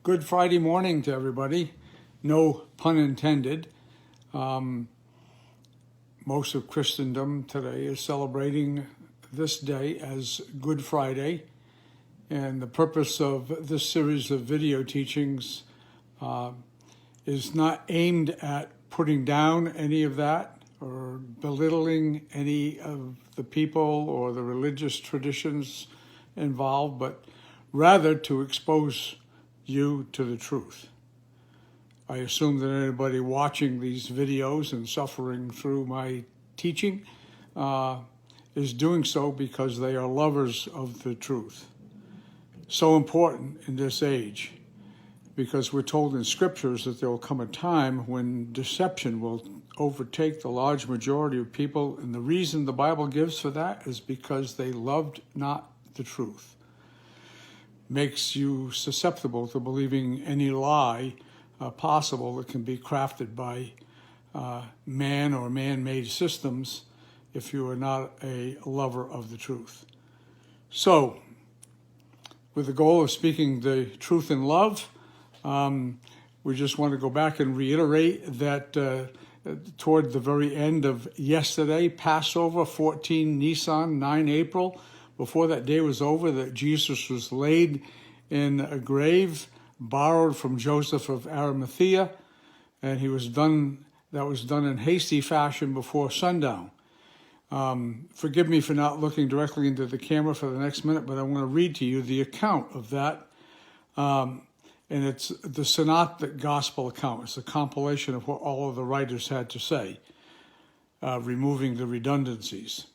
Good Friday morning to everybody. No pun intended. Most of Christendom today is celebrating this day as Good Friday. And the purpose of this series of video teachings is not aimed at putting down any of that or belittling any of the people or the religious traditions involved, but rather to expose you to the truth. I assume that anybody watching these videos and suffering through my teaching is doing so because they are lovers of the truth. So important in this age, because we're told in scriptures that there will come a time when deception will overtake the large majority of people, and the reason the Bible gives for that is because they loved not the truth. Makes you susceptible to believing any lie possible that can be crafted by man or man-made systems if you are not a lover of the truth. So, with the goal of speaking the truth in love, we just want to go back and reiterate that toward the very end of yesterday, Passover, 14 Nisan, 9 April, before that day was over, that Jesus was laid in a grave borrowed from Joseph of Arimathea, and that was done in hasty fashion before sundown. Forgive me for not looking directly into the camera for the next minute, but I want to read to you the account of that. And it's the Synoptic Gospel account. It's a compilation of what all of the writers had to say, removing the redundancies.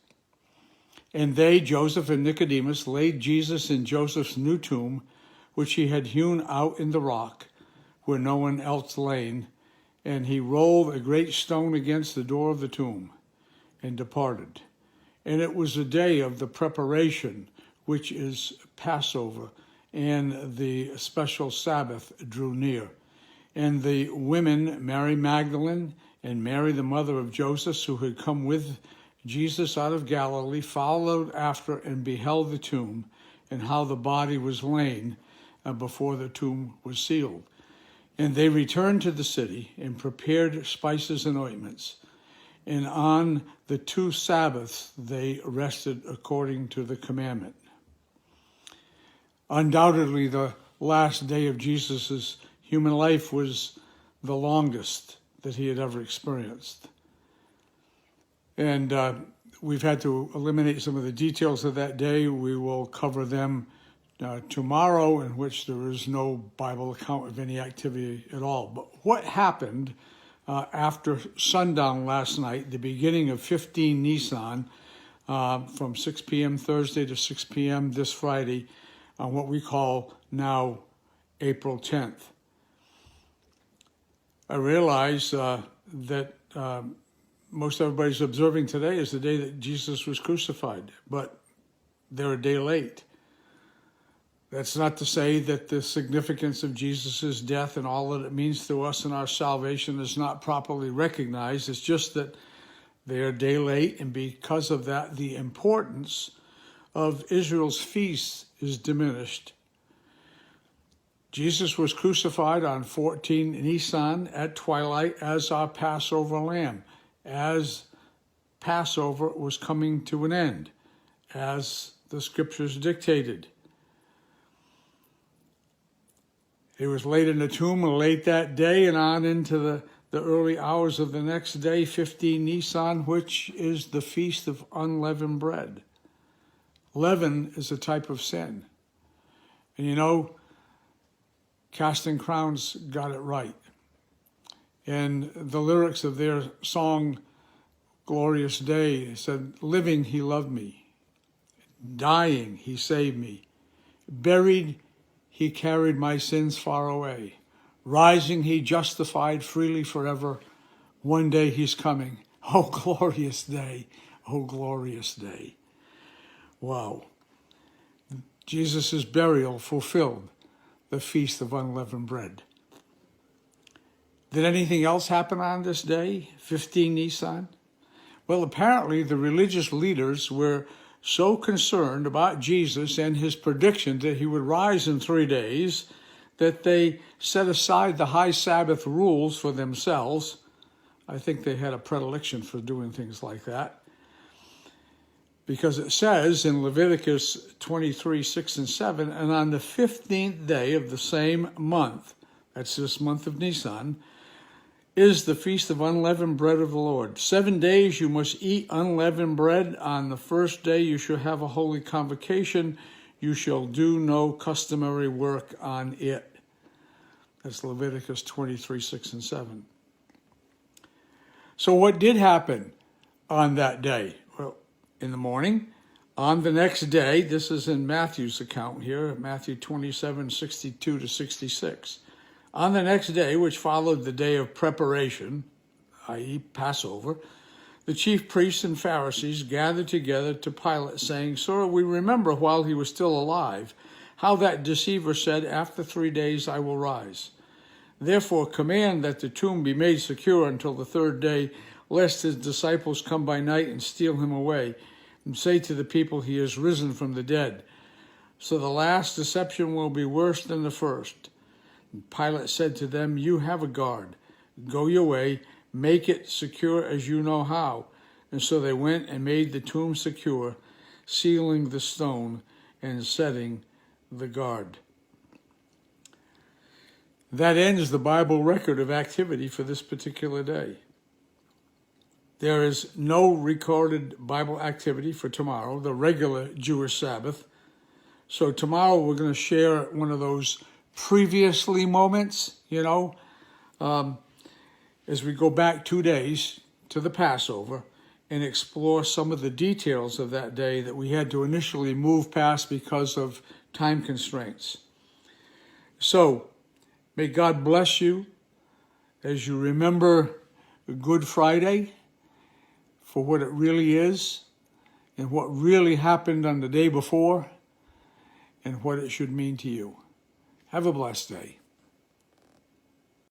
And they, Joseph and Nicodemus, laid Jesus in Joseph's new tomb, which he had hewn out in the rock, where no one else lain. And he rolled a great stone against the door of the tomb, and departed. And it was the day of the preparation, which is Passover, and the special Sabbath drew near. And the women, Mary Magdalene and Mary, the mother of Joseph, who had come with Jesus out of Galilee, followed after and beheld the tomb, and how the body was laid before the tomb was sealed. And they returned to the city and prepared spices and ointments. And on the 2 Sabbaths they rested according to the commandment. Undoubtedly, the last day of Jesus' human life was the longest that he had ever experienced. And we've had to eliminate some of the details of that day. We will cover them tomorrow, in which there is no Bible account of any activity at all. But what happened after sundown last night, the beginning of 15 Nisan, from 6 p.m. Thursday to 6 p.m. this Friday, on what we call now April 10th. I realize that most everybody's observing today is the day that Jesus was crucified, but they're a day late. That's not to say that the significance of Jesus' death and all that it means to us in our salvation is not properly recognized. It's just that they're a day late, and because of that, the importance of Israel's feasts is diminished. Jesus was crucified on 14 Nisan at twilight as our Passover lamb, as Passover was coming to an end, as the scriptures dictated. He was laid in the tomb late that day and on into the early hours of the next day, 15 Nisan, which is the Feast of Unleavened Bread. Leaven is a type of sin. And you know, Casting Crowns got it right. And the lyrics of their song, Glorious Day, said, living, he loved me. Dying, he saved me. Buried, he carried my sins far away. Rising, he justified freely forever. One day he's coming. Oh, glorious day. Oh, glorious day. Wow. Jesus' burial fulfilled the Feast of Unleavened Bread. Did anything else happen on this day, 15 Nisan? Well, apparently the religious leaders were so concerned about Jesus and his prediction that he would rise in 3 days that they set aside the high Sabbath rules for themselves. I think they had a predilection for doing things like that, because it says in Leviticus 23, 6 and 7, and on the 15th day of the same month, that's this month of Nisan, is the feast of unleavened bread of the Lord. 7 days you must eat unleavened bread. On the first day you shall have a holy convocation. You shall do no customary work on it. That's Leviticus 23, 6 and 7. So what did happen on that day? Well, in the morning, on the next day, this is in Matthew's account here, Matthew 27, 62 to 66. On the next day, which followed the day of preparation, i.e. Passover, the chief priests and Pharisees gathered together to Pilate, saying, Sir, we remember while he was still alive, how that deceiver said, After 3 days I will rise. Therefore command that the tomb be made secure until the third day, lest his disciples come by night and steal him away, and say to the people, He is risen from the dead. So the last deception will be worse than the first. And Pilate said to them, You have a guard. Go your way, make it secure as you know how. And so they went and made the tomb secure, sealing the stone and setting the guard. That ends the Bible record of activity for this particular day. There is no recorded Bible activity for tomorrow, the regular Jewish Sabbath. So tomorrow we're going to share one of those previously moments, as we go back 2 days to the Passover and explore some of the details of that day that we had to initially move past because of time constraints. So, may God bless you as you remember Good Friday for what it really is and what really happened on the day before and what it should mean to you. Have a blessed day.